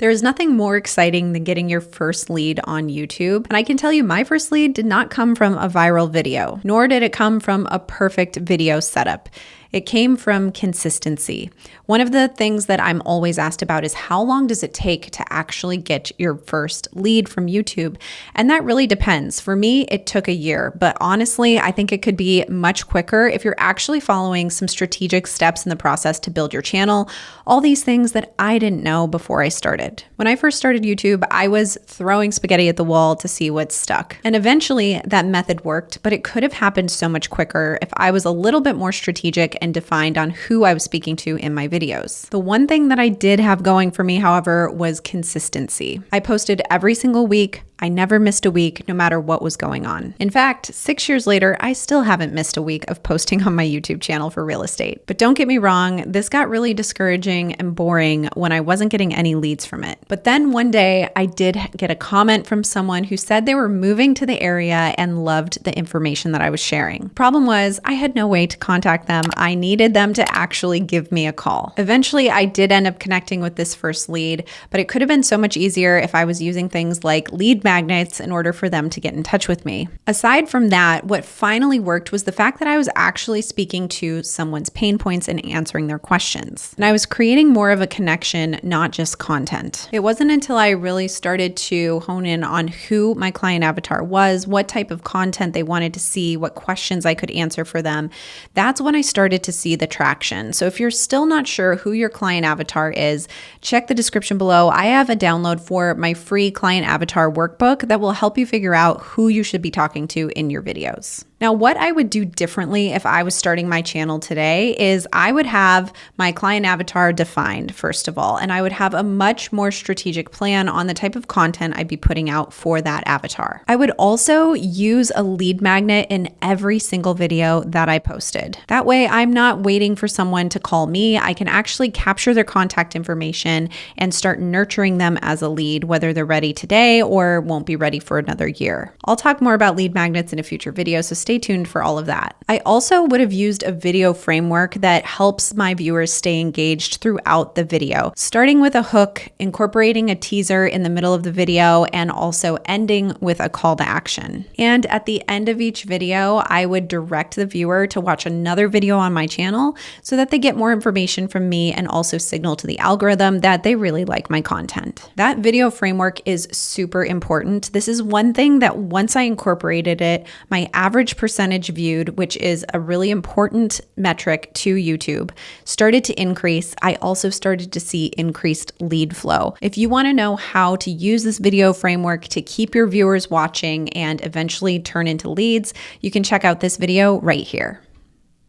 There is nothing more exciting than getting your first lead on YouTube. And I can tell you my first lead did not come from a viral video, nor did it come from a perfect video setup. It came from consistency. One of the things that I'm always asked about is how long does it take to actually get your first lead from YouTube? And that really depends. For me, it took a year, but honestly, I think it could be much quicker if you're actually following some strategic steps in the process to build your channel, all these things that I didn't know before I started. When I first started YouTube, I was throwing spaghetti at the wall to see what stuck. And eventually that method worked, but it could have happened so much quicker if I was a little bit more strategic and defined on who I was speaking to in my videos. The one thing that I did have going for me, however, was consistency. I posted every single week. I never missed a week, no matter what was going on. In fact, 6 years later, I still haven't missed a week of posting on my YouTube channel for real estate. But don't get me wrong, this got really discouraging and boring when I wasn't getting any leads from it. But then one day I did get a comment from someone who said they were moving to the area and loved the information that I was sharing. Problem was, I had no way to contact them. I needed them to actually give me a call. Eventually, I did end up connecting with this first lead, but it could have been so much easier if I was using things like lead magnets in order for them to get in touch with me. Aside from that, what finally worked was the fact that I was actually speaking to someone's pain points and answering their questions. And I was creating more of a connection, not just content. It wasn't until I really started to hone in on who my client avatar was, what type of content they wanted to see, what questions I could answer for them. That's when I started to see the traction. So if you're still not sure who your client avatar is, check the description below. I have a download for my free client avatar workbook that will help you figure out who you should be talking to in your videos. Now, what I would do differently if I was starting my channel today is I would have my client avatar defined, first of all, and I would have a much more strategic plan on the type of content I'd be putting out for that avatar. I would also use a lead magnet in every single video that I posted. That way, I'm not waiting for someone to call me. I can actually capture their contact information and start nurturing them as a lead, whether they're ready today or won't be ready for another year. I'll talk more about lead magnets in a future video, so stay tuned for all of that. I also would have used a video framework that helps my viewers stay engaged throughout the video, starting with a hook, incorporating a teaser in the middle of the video, and also ending with a call to action. And at the end of each video, I would direct the viewer to watch another video on my channel so that they get more information from me and also signal to the algorithm that they really like my content. That video framework is super important. This is one thing that once I incorporated it, my average percentage viewed, which is a really important metric to YouTube, started to increase. I also started to see increased lead flow. If you want to know how to use this video framework to keep your viewers watching and eventually turn into leads, you can check out this video right here.